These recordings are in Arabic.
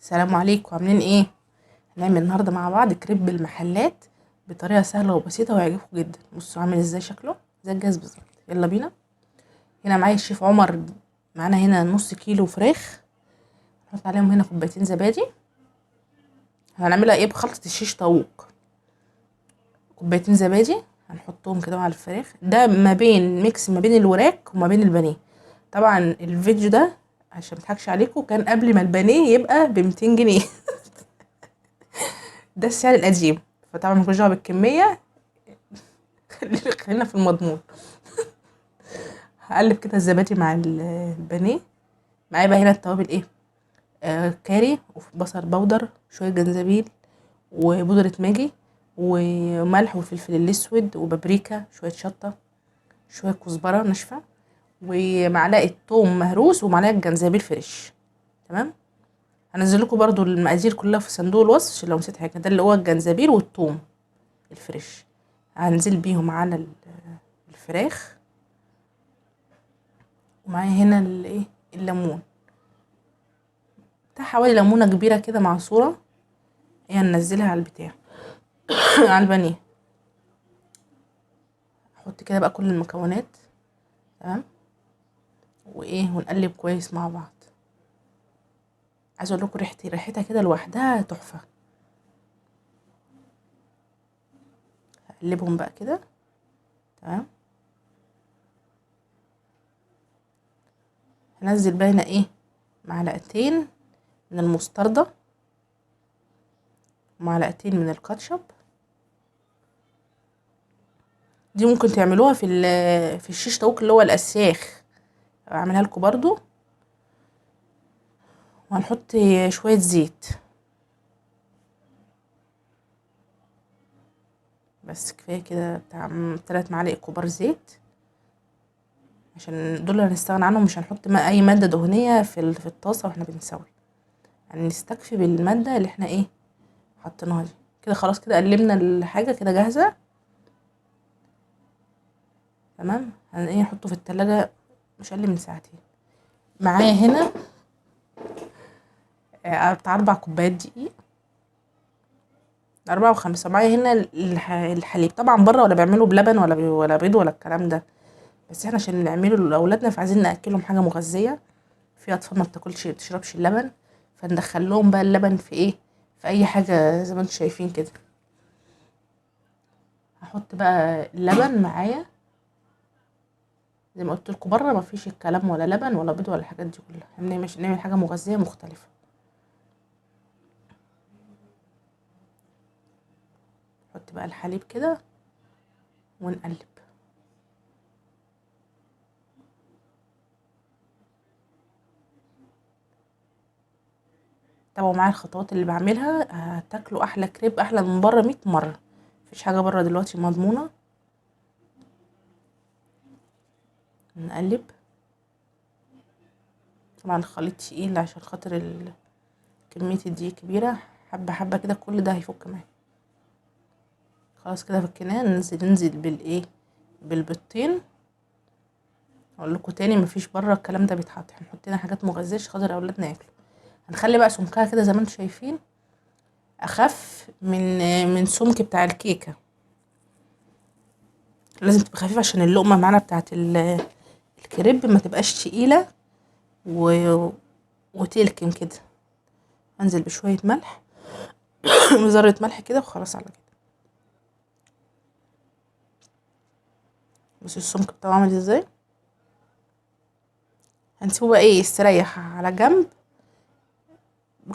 السلام عليكم، عاملين ايه؟ هنعمل النهارده مع بعض كريب المحلات بطريقه سهله وبسيطه ويعجبكم جدا. بصوا عامل ازاي، شكله زي الجاهز بالظبط. يلا بينا. هنا معايا الشيف عمر. معانا هنا نص كيلو فراخ، نحط عليهم هنا كوبايتين زبادي. هنعملها ايه؟ بخلطه الشيش طاووق. كوبايتين زبادي هنحطهم كده على الفراخ، ده ما بين ميكس ما بين الوراك وما بين البانيه. طبعا الفيديو ده عشان مضحكش عليكم كان قبل ما البانيه يبقى ب200 جنيه. ده السعر القديم، فطبعا مكناش دعوه بالكميه. خلينا في المضمون. هقلب كده الزبادي مع البانيه. معايا بقى هنا التوابل ايه؟ كاري وبصل بودر، شويه جنزبيل وبودره ماجي وملح وفلفل الاسود وبابريكا، شويه شطه، شويه كزبره ناشفه، ومعلقه توم مهروس ومعلقه جنزبيل فريش. تمام. هنزل لكم برضو المقادير كلها في صندوق الوصف عشان لو نسيت حاجه. ده اللي هو الجنزبيل والثوم الفريش. هنزل بيهم على الفراخ. ومعايا هنا الايه، الليمون. بتاع حوالي ليمونه كبيره كده معصوره. هي ننزلها على البتاع. على البانيه. احط كده بقى كل المكونات. تمام. وايه، ونقلب كويس مع بعض. عايزه اقول لكم ريحتها كده لوحدها تحفه. هقلبهم بقى كده. تمام. هنزل بقى هنا ايه، معلقتين من المستردة ومعلقتين من الكاتشب. دي ممكن تعملوها في الشيش طاووق اللي هو الاسياخ. اعملها لكم برضو. وهنحط شويه زيت. بس كفايه كده، بتاع 3 معالق كبار زيت. عشان دول هنستغنى عنهم، مش هنحط اي ماده دهنيه في الطاسه واحنا بنسوي. يعني نستكفي بالماده اللي احنا ايه حطيناها دي. كده خلاص، كده قلبنا الحاجه كده جاهزه. تمام. ايه، نحطه في التلاجة مش اقل من ساعتين. معايا هنا بتاع 4 كوبايات دقيق. 4 و5. معايا هنا الحليب. طبعا بره ولا بيعملوا بلبن ولا بيض ولا الكلام ده. بس احنا عشان نعمله لاولادنا فعايزين ناكلهم حاجه مغذيه. في اطفال ما بتشربش اللبن. فندخل لهم بقى اللبن في ايه، في اي حاجه زي ما انتم شايفين كده. هحط بقى اللبن معايا. زي ما قلت لكم بره ما فيش الكلام ولا لبن ولا بيض ولا الحاجات دي كلها. احنا مش نعمل حاجه مغذيه مختلفه. نحط بقى الحليب كده ونقلب. تابعوا معايا الخطوات اللي بعملها، هتاكلوا احلى كريب، احلى من بره 100 مره. مفيش حاجه بره دلوقتي مضمونه. نقلب. طبعا الخليط تقيل عشان خاطر كميه الدقيق كبيره. حبه حبه كده كل ده هيفك معايا. خلاص كده فكناه. ننزل بالايه، بالبيضتين. اقول لكم تاني، مفيش بره الكلام ده بيتحط. هنحط هنا حاجات مغذيه عشان خاطر اولادنا ياكلوا. هنخلي بقى سمكها كده زي ما انتم شايفين، اخف من سمك بتاع الكيكه. لازم تبقى خفيفه عشان اللقمه معانا بتاعت الكريب ما تبقاش تقيله و... وتلكم كده. انزل بشويه ملح. وذره ملح كده وخلاص على كده. بصوا السمك بتاعه عامل ازاي. هنسيبه بقى ايه، يستريح على جنب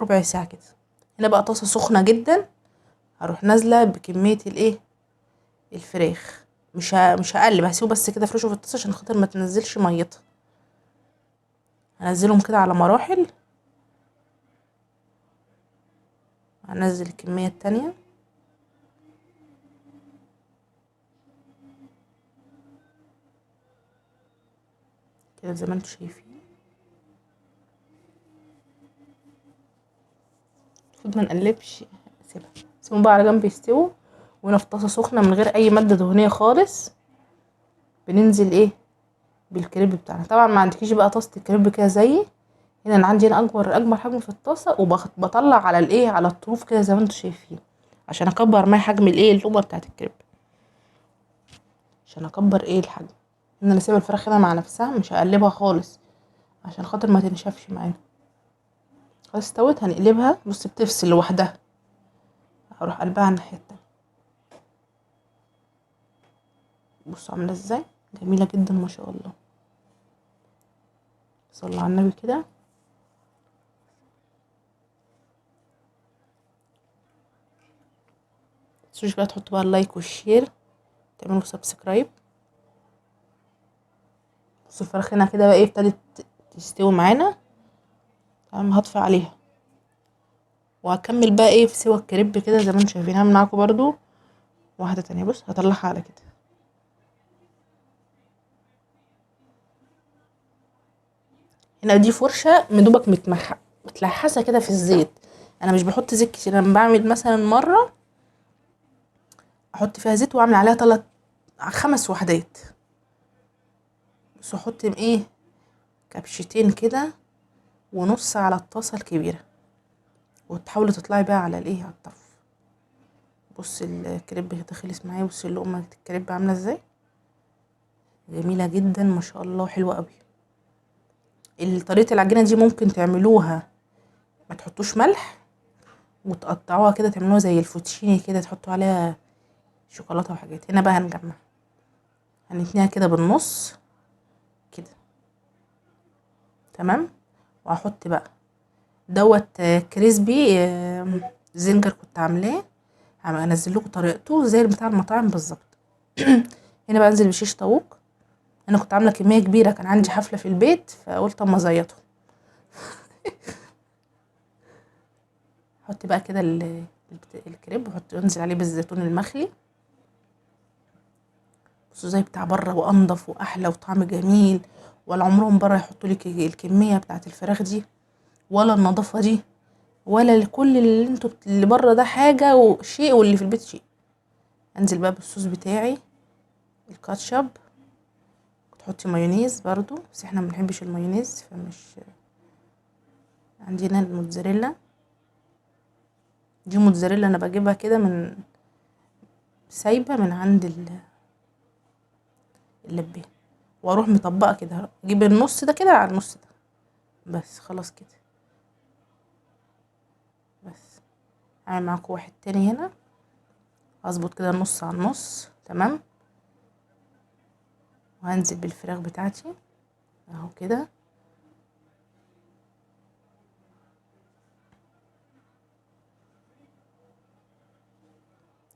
ربع ساعه كده. هنا بقى طاسه سخنه جدا. هروح نازله بكميه الايه، الفراخ. مش هقلب، هسيبه بس كده فرشه في الطاسه عشان خاطر ما تنزلش ميتها. هنزلهم كده على مراحل. هنزل الكميه التانية كده زي ما انتم شايفين. المفروض ما نقلبش. سيبهم بقى على جنب يستووا. وهنا في طاسه سخنه من غير اي ماده دهنيه خالص. بننزل ايه، بالكريب بتاعنا. طبعا ما عندكيش بقى طاسه الكريب كده زيي، هنا انا عندي هنا اكبر حجم في الطاسه، وبطلع على الايه، على الطروف كده زي ما انتم شايفين، عشان اكبر معايا حجم الايه، اللقمه بتاعت الكريب، عشان اكبر ايه الحجم. ان انا سيب الفراخ هنا مع نفسها، مش هقلبها خالص عشان خاطر ما تنشفش معانا. خلاص استوت، هنقلبها. بص بتفصل لوحدها، هروح قلبها على الناحيه التانية. بصوا عامله ازاي، جميله جدا ما شاء الله. صلوا على النبي كده. متنسوش بقى تحطوا بقى اللايك والشير، تعملوا سبسكرايب. بصوا الفراخ هنا كده بقى ايه، ابتدت تستوي معانا. تمام، هطفي عليها وهكمل بقى ايه في سوا الكريب كده زي ما انتم شايفين. هعمل معاكم برضو واحده تانية. بص هطلعها على كده. هنا دي فرشه مدوبك متلحسه كده في الزيت. انا مش بحط زيت كتير، انا بعمل مثلا مره احط فيها زيت واعمل عليها 5 وحدات. بس احط ايه، كبشتين كده ونص على الطاسه الكبيره، وتحاولي تطلعي بقى على الايه، على الطف. بص الكريب ده خلص معايا. بص اللقمه الكريب عامله ازاي، جميله جدا ما شاء الله، حلوه قوي. طريقه العجينه دي ممكن تعملوها ما تحطوش ملح، وتقطعوها كده تعملوها زي الفوتشيني كده، تحطوا عليها شوكولاته وحاجات. هنا بقى هنتنيها كده بالنص كده. تمام. وهحط بقى دوت كريسبي زنجر كنت عاملاه، هنزل لكم طريقته زي بتاع المطاعم بالظبط. هنا بقى انزل بشيش طاووق. انا كنت عامله كميه كبيره، كان عندي حفله في البيت فقلت اما ازيطهم. احط بقى كده الكريب، واحط انزل عليه بالزيتون المخلي. بصوا زي بتاع بره، وانضف واحلى وطعم جميل. ولا عمرهم بره يحطوا لك الكميه بتاعه الفراخ دي، ولا النظافه دي، ولا كل اللي انتوا اللي بره ده حاجه وشيء، واللي في البيت شيء. انزل بقى بالصوص بتاعي الكاتشب. تحطي مايونيز برضو، بس احنا ما بنحبش المايونيز فمش. عندنا الموتزاريلا، دي موتزاريلا انا بجيبها كده من سايبه من عند اللبان، واروح مطبقه كده، اجيب النص ده كده على النص ده، بس خلاص كده. بس هعمل معاكم واحد تاني هنا، هظبط كده النص على النص. تمام. وهنزل بالفراخ بتاعتي اهو كده،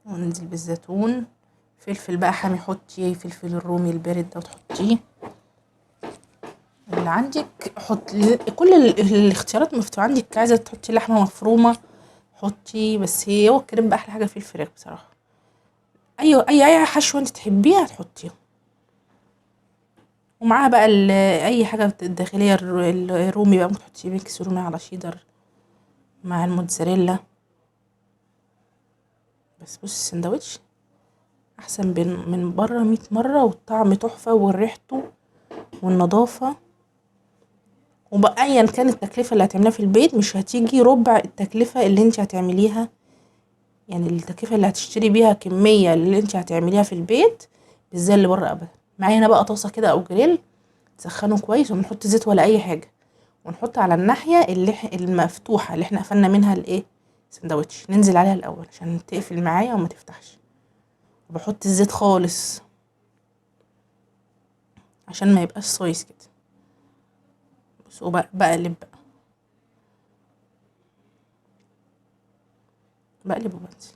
وننزل بالزيتون. فلفل بقى حامي حطي، فلفل الرومي البارد ده وتحطيه اللي عندك. حط كل الاختيارات مفتوحه عندك. عايزه تحطي لحمه مفرومه حطي، بس هو الكريب احلى حاجه فيه الفراخ بصراحه. اي حشوه انت تحبيها تحطيها. ومعاها بقى اي حاجه الداخليه الرومي بقى، ممكن تحطي ميكس رومي على شيدر مع الموتزاريلا. بس بصي السندوتش احسن من بره 100 مره، والطعم تحفه، وريحته والنظافه. وبقى ايا كانت التكلفه اللي هتعمليها في البيت، مش هتيجي ربع التكلفه اللي انت هتعمليها. يعني التكلفه اللي هتشتري بيها كميه اللي انت هتعمليها في البيت مش زي اللي بره ابدا. معايا هنا بقى طاسه كده او جريل، تسخنه كويس، ونحط زيت ولا اي حاجه، ونحط على الناحيه المفتوحه اللي احنا قفلنا منها الايه، سندوتش، ننزل عليها الاول عشان تقفل معايا وما تفتحش. وبحط الزيت خالص عشان ما يبقاش صويس كده. بس وبقلب بقلب وبنزل.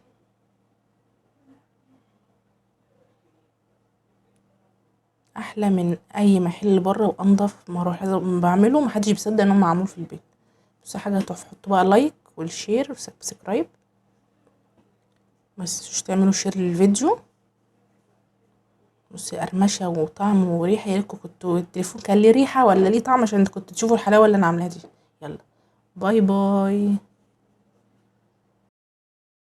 احلى من اي محل بره، وانضف ما اروح بعمله محدش بيصدق ان هو معمول في البيت. بس حاجه تحفه. حطوا بقى لايك والشير وسبسكرايب، ما تنسوش تعملوا شير للفيديو. بصي قرمشه وطعم وريحه، يا ريتكم كنتوا التليفون كان ليه ريحه ولا ليه طعم عشان كنتوا تشوفوا الحلاوه اللي انا عاملاها دي. يلا باي باي.